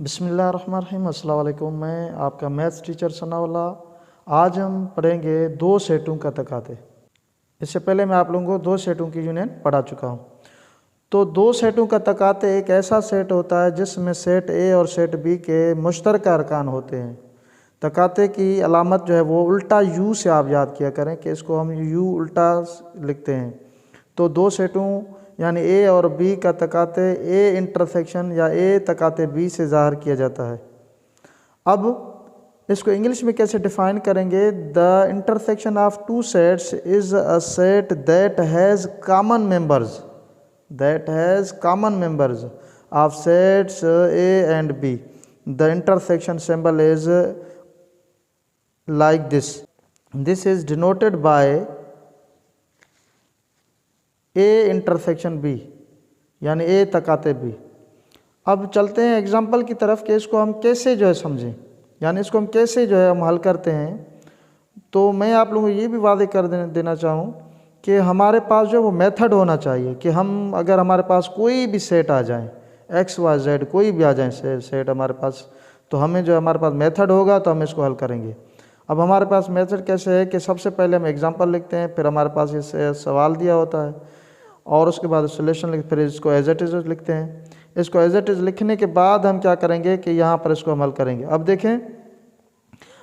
बिस्मिल्लाहिर्रहमानिर्रहीम। अस्सलाम वालेकुम। मैं आपका मैथ्स टीचर सनाउल्लाह। आज हम पढ़ेंगे दो सेटों का तकाते। इससे पहले मैं आप लोगों को दो सेटों की यूनियन पढ़ा चुका हूँ। तो दो सेटों का तकाते एक ऐसा सेट होता है जिसमें सेट ए और सेट बी के मुश्तरका अरकान होते हैं। तकाते की अलामत जो है वो उल्टा यू से आप याद किया करें कि इसको हम यू उल्टा लिखते हैं। तो दो सेटों यानी ए और बी का तकाते ए इंटरसेक्शन या ए तकाते बी से ज़ाहिर किया जाता है। अब इसको इंग्लिश में कैसे डिफ़ाइन करेंगे? The intersection of two sets is a set that has common members of sets A and B. The intersection symbol is like this is denoted by a intersection b यानी a तकाते b। अब चलते हैं example की तरफ कि इसको हम कैसे जो है समझें, यानी इसको हम कैसे जो है हम हल करते हैं। तो मैं आप लोगों को ये भी वादे कर देना चाहूँ कि हमारे पास जो वो मेथड होना चाहिए कि हम अगर हमारे पास कोई भी सेट आ जाए एक्स वाई जेड कोई भी आ जाए सेट हमारे पास, तो हमें जो हमारे पास मेथड होगा तो हम इसको हल करेंगे। अब हमारे पास मेथड कैसे है कि सबसे पहले हम एग्जांपल लिखते हैं, फिर हमारे पास ये सवाल दिया होता है और उसके बाद सोल्यूशन लिख, फिर इसको एज इट इज़ लिखते हैं। इसको एज इट इज़ लिखने के बाद हम क्या करेंगे कि यहाँ पर इसको हम हल करेंगे। अब देखें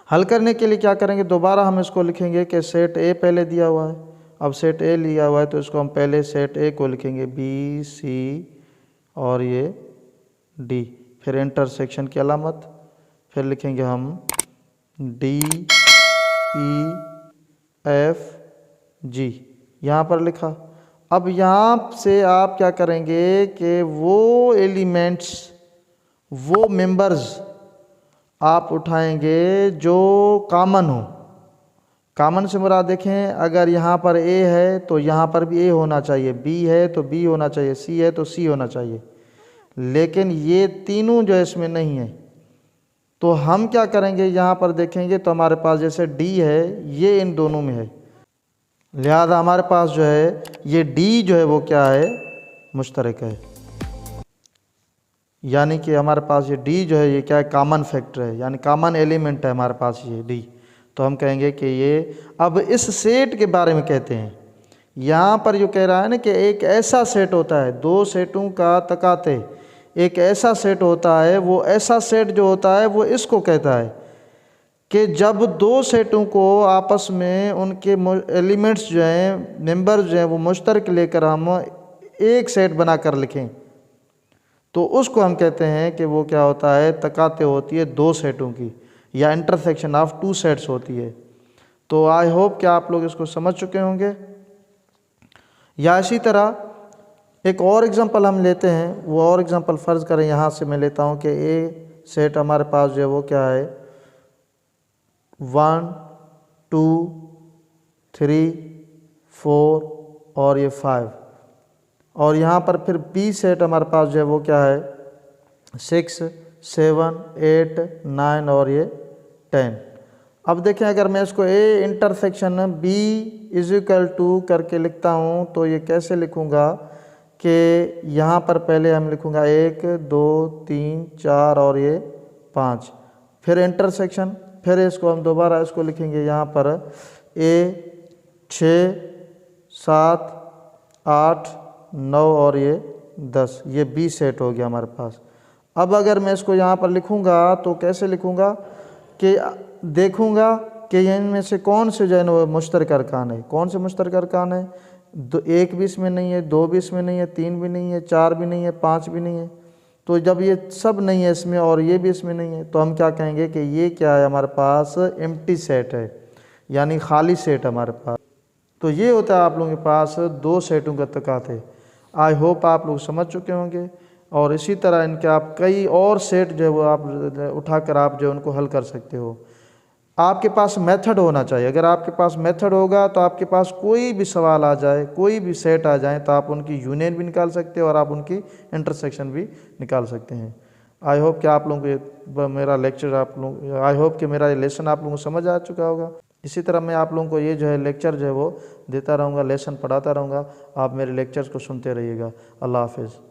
हल करने के लिए क्या करेंगे, दोबारा हम इसको लिखेंगे कि सेट ए पहले दिया हुआ है। अब सेट ए लिया हुआ है तो इसको हम पहले सेट ए को लिखेंगे बी सी और ये डी, फिर इंटरसेक्शन की अलामत, फिर लिखेंगे हम डी ई एफ जी, यहाँ पर लिखा। अब यहाँ से आप क्या करेंगे कि वो एलिमेंट्स वो मेंबर्स आप उठाएंगे जो कॉमन हो। कॉमन से मुराद देखें, अगर यहाँ पर ए है तो यहाँ पर भी ए होना चाहिए, बी है तो बी होना चाहिए, सी है तो सी होना चाहिए, लेकिन ये तीनों जो इसमें नहीं है। तो हम क्या करेंगे, यहाँ पर देखेंगे तो हमारे पास जैसे डी है ये इन दोनों में है, लिहाजा हमारे पास जो है ये डी जो है वो क्या है, मुश्तरक है। यानी कि हमारे पास ये डी जो है ये क्या है, कॉमन फैक्टर है, यानी कॉमन एलिमेंट है हमारे पास ये डी। तो हम कहेंगे कि ये अब इस सेट के बारे में कहते हैं। यहाँ पर जो कह रहा है ना कि एक ऐसा सेट होता है, दो सेटों का तकाते एक ऐसा सेट होता है, वो ऐसा सेट जो होता है वो इसको कहता है कि जब दो सेटों को आपस में उनके एलिमेंट्स जो हैं मेंबर्स जो हैं वो मुश्तरक लेकर हम एक सेट बनाकर लिखें तो उसको हम कहते हैं कि वो क्या होता है, तकाते होती है दो सेटों की या इंटरसेक्शन ऑफ टू सेट्स होती है। तो आई होप कि आप लोग इसको समझ चुके होंगे। या इसी तरह एक और एग्जांपल हम लेते हैं, वो और एग्जांपल फ़र्ज़ करें यहाँ से मैं लेता हूँ कि ए सेट हमारे पास जो है वो क्या है 1 2 3 4 और ये 5, और यहाँ पर फिर बी सेट हमारे पास जो है वो क्या है 6 7 8 9 और ये 10। अब देखें अगर मैं इसको A intersection B is equal to करके लिखता हूँ तो ये कैसे लिखूँगा कि यहाँ पर पहले हम लिखूँगा 1 2 3 4 और ये 5, फिर इंटरसेक्शन, फिर इसको हम दोबारा इसको लिखेंगे यहाँ पर ए 6 7 8 9 और ये 10, ये बी सेट हो गया हमारे पास। अब अगर मैं इसको यहाँ पर लिखूँगा तो कैसे लिखूँगा कि देखूँगा कि इनमें से कौन से जो है वो मुश्तरक अरकान है, कौन से मुश्तरक अरकान है, एक भी इसमें नहीं है, दो भी इसमें नहीं है, तीन भी नहीं है, चार भी नहीं है, पाँच भी नहीं है। तो जब ये सब नहीं है इसमें और ये भी इसमें नहीं है तो हम क्या कहेंगे कि ये क्या है, हमारे पास एम्प्टी सेट है, यानी खाली सेट हमारे पास। तो ये होता है आप लोगों के पास दो सेटों का तकाते। आई होप आप लोग समझ चुके होंगे, और इसी तरह इनके आप कई और सेट जो है वो आप उठाकर आप जो उनको हल कर सकते हो। आपके पास मेथड होना चाहिए। अगर आपके पास मेथड होगा तो आपके पास कोई भी सवाल आ जाए, कोई भी सेट आ जाए तो आप उनकी यूनियन भी निकाल सकते हो और आप उनकी इंटरसेक्शन भी निकाल सकते हैं। आई होप कि आप लोगों को मेरा लेक्चर आई होप कि मेरा ये लेसन आप लोगों को समझ आ चुका होगा। इसी तरह मैं आप लोगों को ये जो है लेक्चर जो है वो देता रहूँगा, लेसन पढ़ाता रहूँगा। आप मेरे लेक्चर्स को सुनते रहिएगा। अल्लाह हाफिज़।